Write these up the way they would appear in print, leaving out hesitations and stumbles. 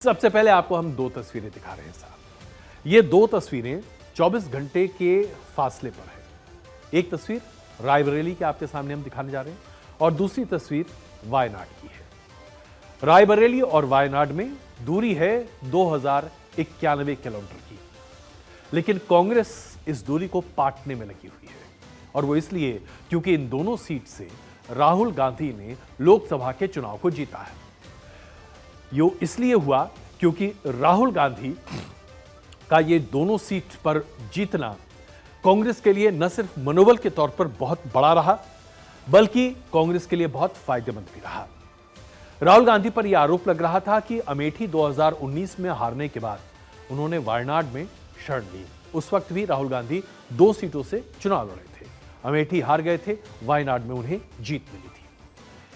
सबसे पहले आपको हम दो तस्वीरें दिखा रहे हैं साहब। ये दो तस्वीरें 24 घंटे के फासले पर है। एक तस्वीर रायबरेली के आपके सामने हम दिखाने जा रहे हैं और दूसरी तस्वीर वायनाड की है। रायबरेली और वायनाड में दूरी है 2091 किलोमीटर की, लेकिन कांग्रेस इस दूरी को पाटने में लगी हुई है और वो इसलिए क्योंकि इन दोनों सीट से राहुल गांधी ने लोकसभा के चुनाव को जीता है। यो इसलिए हुआ क्योंकि राहुल गांधी का ये दोनों सीट पर जीतना कांग्रेस के लिए न सिर्फ मनोबल के तौर पर बहुत बड़ा रहा, बल्कि कांग्रेस के लिए बहुत फायदेमंद भी रहा। राहुल गांधी पर यह आरोप लग रहा था कि अमेठी 2019 में हारने के बाद उन्होंने वायनाड में शरण ली। उस वक्त भी राहुल गांधी 2 सीटों से चुनाव लड़े थे। अमेठी हार गए थे, वायनाड में उन्हें जीत मिली थी।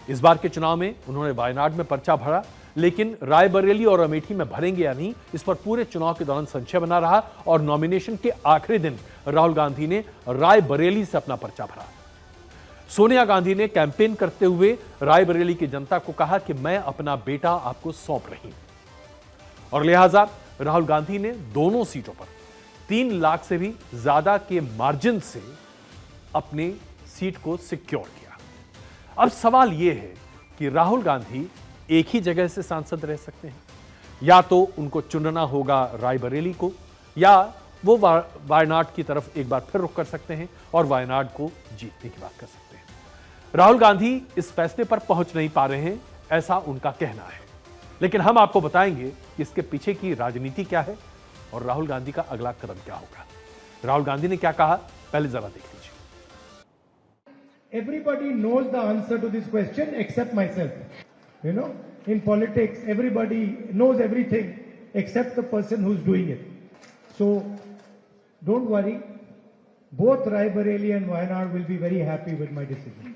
इस बार के चुनाव में उन्होंने वायनाड में पर्चा भरा, लेकिन रायबरेली और अमेठी में भरेंगे या नहीं, इस पर पूरे चुनाव के दौरान संशय बना रहा और नॉमिनेशन के आखिरी दिन राहुल गांधी ने रायबरेली से अपना पर्चा भरा। सोनिया गांधी ने कैंपेन करते हुए रायबरेली की जनता को कहा कि मैं अपना बेटा आपको सौंप रही हूं और लिहाजा राहुल गांधी ने दोनों सीटों पर 3 लाख से भी ज्यादा के मार्जिन से अपनी सीट को सिक्योर किया। अब सवाल यह है कि राहुल गांधी एक ही जगह से सांसद रह सकते हैं, या तो उनको चुनना होगा रायबरेली को, या वो वायनाड की तरफ एक बार फिर रुख कर सकते हैं और वायनाड को जीतने की बात कर सकते हैं। राहुल गांधी इस फैसले पर पहुंच नहीं पा रहे हैं, ऐसा उनका कहना है, लेकिन हम आपको बताएंगे कि इसके पीछे की राजनीति क्या है और राहुल गांधी का अगला कदम क्या होगा। राहुल गांधी ने क्या कहा, पहले जरा देख लीजिए। Everybody knows the answer to this question except myself. You know, in politics, everybody knows everything except the person who's doing it. So, don't worry. Both Raebareli and Wayanad will be very happy with my decision.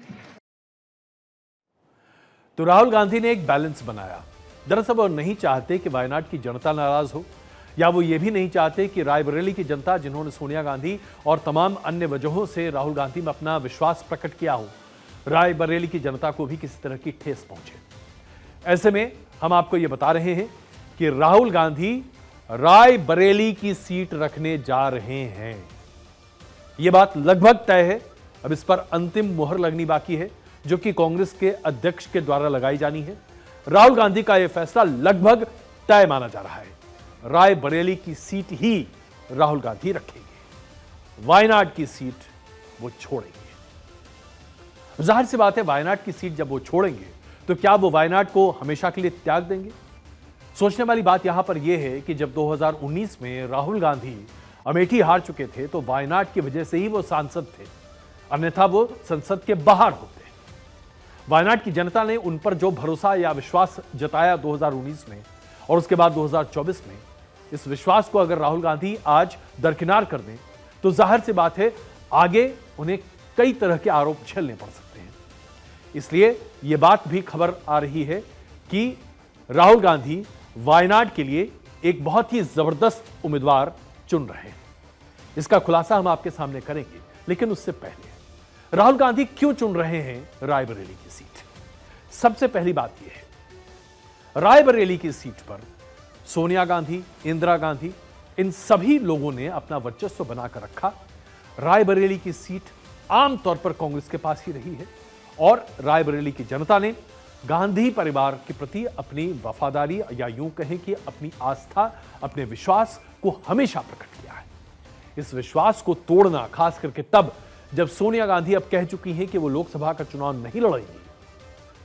तो राहुल गांधी ने एक balance बनाया। दरअसल वो नहीं चाहते कि वायनाड की जनता नाराज हो, या वो ये भी नहीं चाहते कि रायबरेली की जनता, जिन्होंने सोनिया गांधी और तमाम अन्य वजहों से राहुल गांधी में अपना विश्वास प्रकट किया हो, रायबरेली की जनता को भी किसी तरह की ठेस पहुंचे। ऐसे में हम आपको यह बता रहे हैं कि राहुल गांधी रायबरेली की सीट रखने जा रहे हैं। यह बात लगभग तय है। अब इस पर अंतिम मुहर लगनी बाकी है, जो कि कांग्रेस के अध्यक्ष के द्वारा लगाई जानी है। राहुल गांधी का यह फैसला लगभग तय माना जा रहा है। रायबरेली की सीट ही राहुल गांधी रखेंगे, वायनाड की सीट वो छोड़ेंगे। जाहिर सी बात है, वायनाड की सीट जब वो छोड़ेंगे तो क्या वो वायनाड को हमेशा के लिए त्याग देंगे? सोचने वाली बात यहां पर यह है कि जब 2019 में राहुल गांधी अमेठी हार चुके थे तो वायनाड की वजह से ही वो सांसद थे, अन्यथा वो संसद के बाहर होते। वायनाड की जनता ने उन पर जो भरोसा या विश्वास जताया 2019 में और उसके बाद 2024 में, इस विश्वास को अगर राहुल गांधी आज दरकिनार कर दें तो जाहिर सी बात है आगे उन्हें कई तरह के आरोप झेलने पड़ सकते हैं। इसलिए यह बात भी खबर आ रही है कि राहुल गांधी वायनाड के लिए एक बहुत ही जबरदस्त उम्मीदवार चुन रहे हैं। इसका खुलासा हम आपके सामने करेंगे, लेकिन उससे पहले राहुल गांधी क्यों चुन रहे हैं रायबरेली की सीट? सबसे पहली बात यह है, रायबरेली की सीट पर सोनिया गांधी, इंदिरा गांधी, इन सभी लोगों ने अपना वर्चस्व बनाकर रखा। रायबरेली की सीट आमतौर पर कांग्रेस के पास ही रही है और रायबरेली की जनता ने गांधी परिवार के प्रति अपनी वफादारी, या यूं कहें कि अपनी आस्था, अपने विश्वास को हमेशा प्रकट किया है। इस विश्वास को तोड़ना, खास करके तब जब सोनिया गांधी अब कह चुकी हैं कि वो लोकसभा का चुनाव नहीं लड़ेंगी,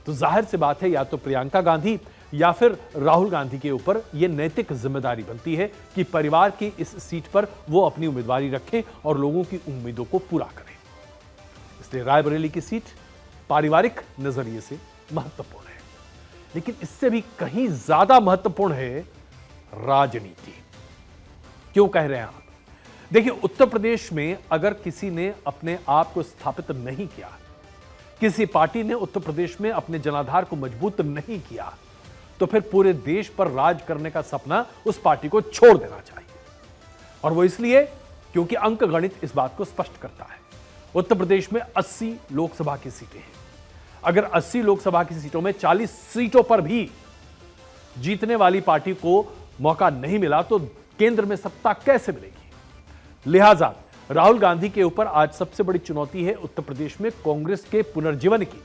तो जाहिर सी बात है या तो प्रियंका गांधी या फिर राहुल गांधी के ऊपर यह नैतिक जिम्मेदारी बनती है कि परिवार की इस सीट पर वो अपनी उम्मीदवारी रखें और लोगों की उम्मीदों को पूरा करें। इसलिए रायबरेली की सीट पारिवारिक नजरिए से महत्वपूर्ण है, लेकिन इससे भी कहीं ज्यादा महत्वपूर्ण है राजनीति। क्यों कह रहे हैं आप? देखिए, उत्तर प्रदेश में अगर किसी ने अपने आप को स्थापित नहीं किया, किसी पार्टी ने उत्तर प्रदेश में अपने जनाधार को मजबूत नहीं किया, तो फिर पूरे देश पर राज करने का सपना उस पार्टी को छोड़ देना चाहिए। और वो इसलिए क्योंकि अंकगणित इस बात को स्पष्ट करता है। उत्तर प्रदेश में 80 लोकसभा की सीटें हैं। अगर 80 लोकसभा की सीटों में 40 सीटों पर भी जीतने वाली पार्टी को मौका नहीं मिला तो केंद्र में सत्ता कैसे मिलेगी। लिहाजा राहुल गांधी के ऊपर आज सबसे बड़ी चुनौती है उत्तर प्रदेश में कांग्रेस के पुनर्जीवन की।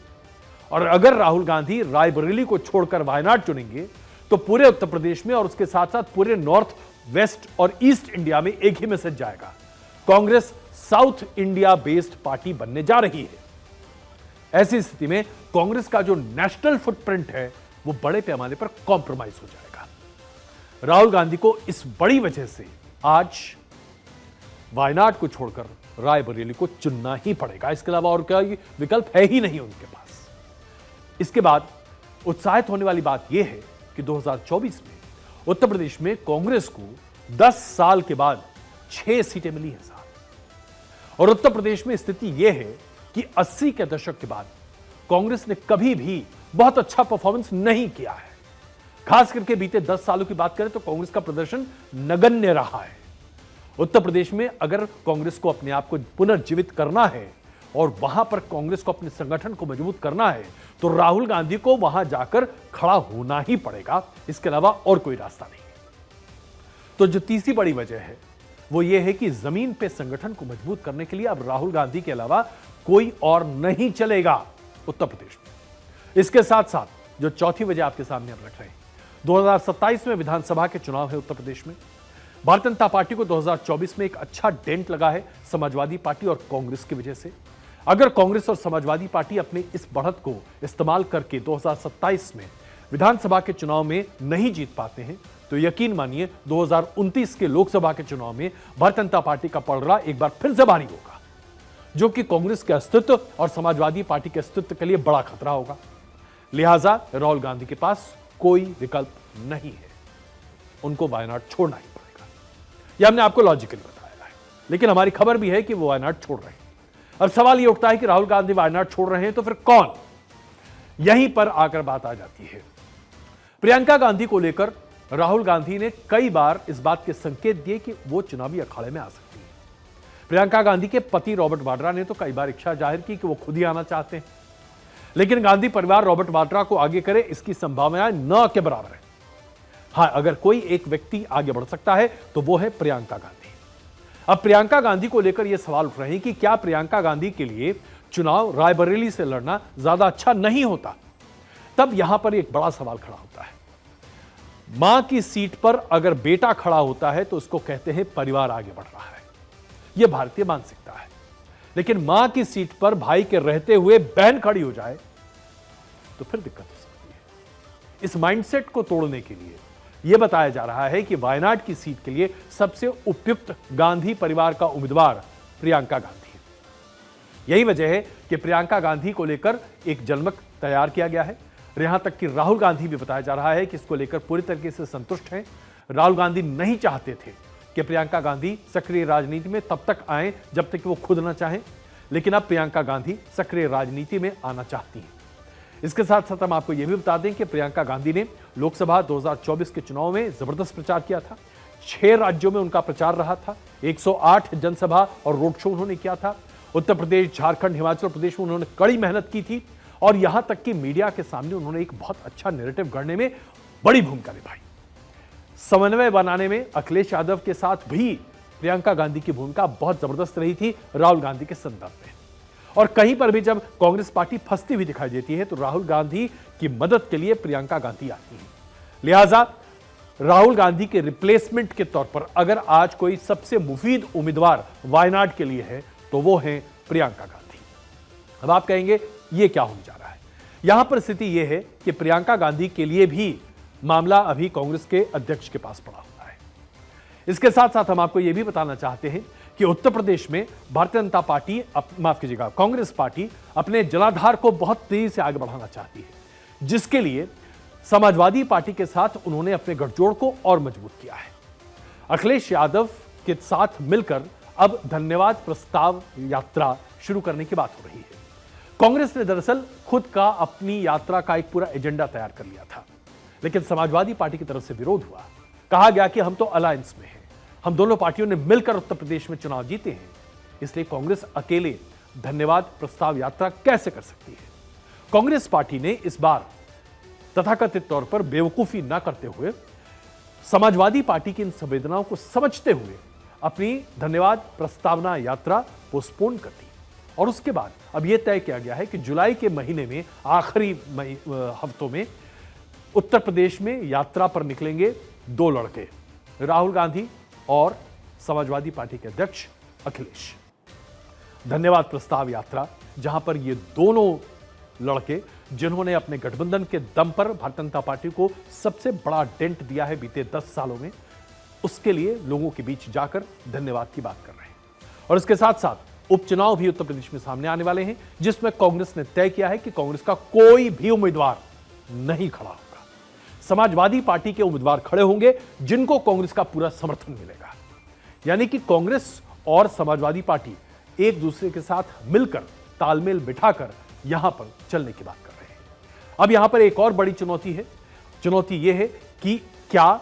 और अगर राहुल गांधी रायबरेली को छोड़कर वायनाड चुनेंगे तो पूरे उत्तर प्रदेश में और उसके साथ साथ पूरे नॉर्थ, वेस्ट और ईस्ट इंडिया में एक ही मैसेज जाएगा, Congress south India based party बनने जा रही है। ऐसी स्थिति में कांग्रेस का जो नेशनल फुटप्रिंट है वो बड़े पैमाने पर कॉम्प्रोमाइज हो जाएगा। राहुल गांधी को इस बड़ी वजह से आज वायनाड को छोड़कर रायबरेली को चुनना ही पड़ेगा। इसके अलावा और क्या विकल्प है ही नहीं उनके पास। इसके बाद उत्साहित होने वाली बात यह है कि 2024 में उत्तर प्रदेश में कांग्रेस को 10 साल के बाद 6 सीटें मिली हैं साहब। और उत्तर प्रदेश में स्थिति यह है कि 80 के दशक के बाद कांग्रेस ने कभी भी बहुत अच्छा परफॉर्मेंस नहीं किया है। खास करके बीते 10 सालों की बात करें तो कांग्रेस का प्रदर्शन नगण्य रहा है। उत्तर प्रदेश में अगर कांग्रेस को अपने आप को पुनर्जीवित करना है और वहां पर कांग्रेस को अपने संगठन को मजबूत करना है तो राहुल गांधी को वहां जाकर खड़ा होना ही पड़ेगा। इसके अलावा और कोई रास्ता नहीं है। तो जो तीसरी बड़ी वजह है वो ये है कि जमीन पे संगठन को मजबूत करने के लिए अब राहुल गांधी के अलावा कोई और नहीं चलेगा उत्तर प्रदेश में। इसके साथ साथ जो चौथी वजह आपके सामने हम रख रहे हैं, 2027 में विधानसभा के चुनाव है उत्तर प्रदेश में। भारतीय जनता पार्टी को 2024 में एक अच्छा डेंट लगा है समाजवादी पार्टी और कांग्रेस की वजह से। अगर कांग्रेस और समाजवादी पार्टी अपने इस बढ़त को इस्तेमाल करके 2027 में विधानसभा के चुनाव में नहीं जीत पाते हैं तो यकीन मानिए 2029 के लोकसभा के चुनाव में भारतीय जनता पार्टी का पलड़ा एक बार फिर से भारी होगा, जो कि कांग्रेस के अस्तित्व और समाजवादी पार्टी के अस्तित्व के लिए बड़ा खतरा होगा। लिहाजा राहुल गांधी के पास कोई विकल्प नहीं है, उनको वायनाड छोड़ना ही पड़ेगा। यह हमने आपको लॉजिकली बताया है, लेकिन हमारी खबर भी है कि वो वायनाड छोड़ रहे हैं। अब सवाल यह उठता है कि राहुल गांधी वायनाड छोड़ रहे हैं तो फिर कौन? यहीं पर आकर बात आ जाती है। प्रियंका गांधी को लेकर राहुल गांधी ने कई बार इस बात के संकेत दिए कि वो चुनावी अखाड़े में आ सकती है। प्रियंका गांधी के पति रॉबर्ट वाड्रा ने तो कई बार इच्छा जाहिर की कि वो खुद ही आना चाहते हैं, लेकिन गांधी परिवार रॉबर्ट वाड्रा को आगे करे इसकी संभावनाएं न के बराबर है। हां, अगर कोई एक व्यक्ति आगे बढ़ सकता है तो वो है प्रियंका गांधी। अब प्रियंका गांधी को लेकर यह सवाल उठ रहे हैं कि क्या प्रियंका गांधी के लिए चुनाव रायबरेली से लड़ना ज्यादा अच्छा नहीं होता? तब यहां पर एक बड़ा सवाल खड़ा होता है। मां की सीट पर अगर बेटा खड़ा होता है तो उसको कहते हैं परिवार आगे बढ़ रहा है, यह भारतीय मानसिकता है। लेकिन मां की सीट पर भाई के रहते हुए बहन खड़ी हो जाए तो फिर दिक्कत हो सकती है। इस माइंडसेट को तोड़ने के लिए यह बताया जा रहा है कि वायनाड की सीट के लिए सबसे उपयुक्त गांधी परिवार का उम्मीदवार प्रियंका गांधी है। यही वजह है कि प्रियंका गांधी को लेकर एक जनमत तैयार किया गया है। यहां तक कि राहुल गांधी भी बताया जा रहा है कि इसको लेकर पूरी तरीके से संतुष्ट हैं। राहुल गांधी नहीं चाहते थे कि प्रियंका गांधी सक्रिय राजनीति में तब तक आए जब तक वो खुद ना चाहें, लेकिन अब प्रियंका गांधी सक्रिय राजनीति में आना चाहती हैं। इसके साथ साथ हम आपको यह भी बता दें कि प्रियंका गांधी ने लोकसभा 2024 के चुनाव में जबरदस्त प्रचार किया था। 6 राज्यों में उनका प्रचार रहा था। 108 जनसभा और रोड शो उन्होंने किया था। उत्तर प्रदेश, झारखंड, हिमाचल प्रदेश में उन्होंने कड़ी मेहनत की थी और यहां तक कि मीडिया के सामने उन्होंने एक बहुत अच्छा नैरेटिव गढ़ने में बड़ी भूमिका निभाई। समन्वय बनाने में अखिलेश यादव के साथ भी प्रियंका गांधी की भूमिका बहुत जबरदस्त रही थी राहुल गांधी के संदर्भ में। और कहीं पर भी जब कांग्रेस पार्टी फंसती हुई दिखाई देती है तो राहुल गांधी की मदद के लिए प्रियंका गांधी आती है। लिहाजा राहुल गांधी के रिप्लेसमेंट के तौर पर अगर आज कोई सबसे मुफीद उम्मीदवार वायनाड के लिए है तो वो है प्रियंका गांधी। अब आप कहेंगे ये क्या होने जा रहा है? यहां पर स्थिति यह है कि प्रियंका गांधी के लिए भी मामला अभी कांग्रेस के अध्यक्ष के पास पड़ा हुआ है। इसके साथ साथ हम आपको यह भी बताना चाहते हैं कि उत्तर प्रदेश में भारतीय जनता पार्टी, माफ कीजिएगा, कांग्रेस पार्टी अपने जनाधार को बहुत तेजी से आगे बढ़ाना चाहती है, जिसके लिए समाजवादी पार्टी के साथ उन्होंने अपने गठजोड़ को और मजबूत किया है। अखिलेश यादव के साथ मिलकर अब धन्यवाद प्रस्ताव यात्रा शुरू करने की बात हो रही है। कांग्रेस ने दरअसल खुद का अपनी यात्रा का एक पूरा एजेंडा तैयार कर लिया था, लेकिन समाजवादी पार्टी की तरफ से विरोध हुआ। कहा गया कि हम तो अलायंस में हैं, हम दोनों पार्टियों ने मिलकर उत्तर प्रदेश में चुनाव जीते हैं, इसलिए कांग्रेस अकेले धन्यवाद प्रस्ताव यात्रा कैसे कर सकती है। कांग्रेस पार्टी ने इस बार तथाकथित तौर पर बेवकूफी ना करते हुए समाजवादी पार्टी की इन संवेदनाओं को समझते हुए अपनी धन्यवाद प्रस्तावना यात्रा पोस्टपोन कर दी। और उसके बाद अब यह तय किया गया है कि जुलाई के महीने में आखिरी हफ्तों में उत्तर प्रदेश में यात्रा पर निकलेंगे दो लड़के, राहुल गांधी और समाजवादी पार्टी के अध्यक्ष अखिलेश। धन्यवाद प्रस्ताव यात्रा, जहां पर ये दोनों लड़के जिन्होंने अपने गठबंधन के दम पर भारतीय जनता पार्टी को सबसे बड़ा डेंट दिया है बीते 10 सालों में, उसके लिए लोगों के बीच जाकर धन्यवाद की बात कर रहे हैं। और इसके साथ साथ उपचुनाव भी उत्तर प्रदेश में सामने आने वाले हैं, जिसमें कांग्रेस ने तय किया है कि कांग्रेस का कोई भी उम्मीदवार नहीं खड़ा होगा। समाजवादी पार्टी के उम्मीदवार खड़े होंगे जिनको कांग्रेस का पूरा समर्थन मिलेगा। यानी कि कांग्रेस और समाजवादी पार्टी एक दूसरे के साथ मिलकर तालमेल बिठाकर यहां पर चलने की बात कर रहे हैं। अब यहां पर एक और बड़ी चुनौती है। चुनौती यह है कि क्या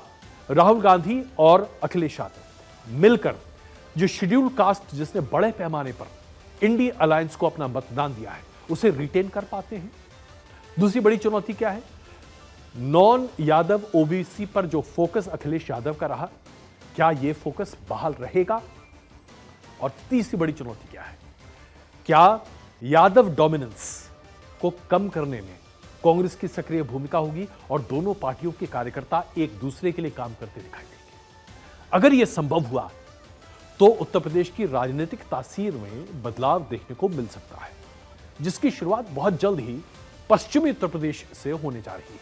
राहुल गांधी और अखिलेश यादव मिलकर जो शेड्यूल कास्ट जिसने बड़े पैमाने पर इंडी अलायंस को अपना मतदान दिया है उसे रिटेन कर पाते हैं। दूसरी बड़ी चुनौती क्या है? नॉन यादव ओबीसी पर जो फोकस अखिलेश यादव का रहा, क्या यह फोकस बहाल रहेगा? और तीसरी बड़ी चुनौती क्या है? क्या यादव डोमिनेंस को कम करने में कांग्रेस की सक्रिय भूमिका होगी और दोनों पार्टियों के कार्यकर्ता एक दूसरे के लिए काम करते दिखाई देंगे? अगर यह संभव हुआ तो उत्तर प्रदेश की राजनीतिक तासीर में बदलाव देखने को मिल सकता है, जिसकी शुरुआत बहुत जल्द ही पश्चिमी उत्तर प्रदेश से होने जा रही है।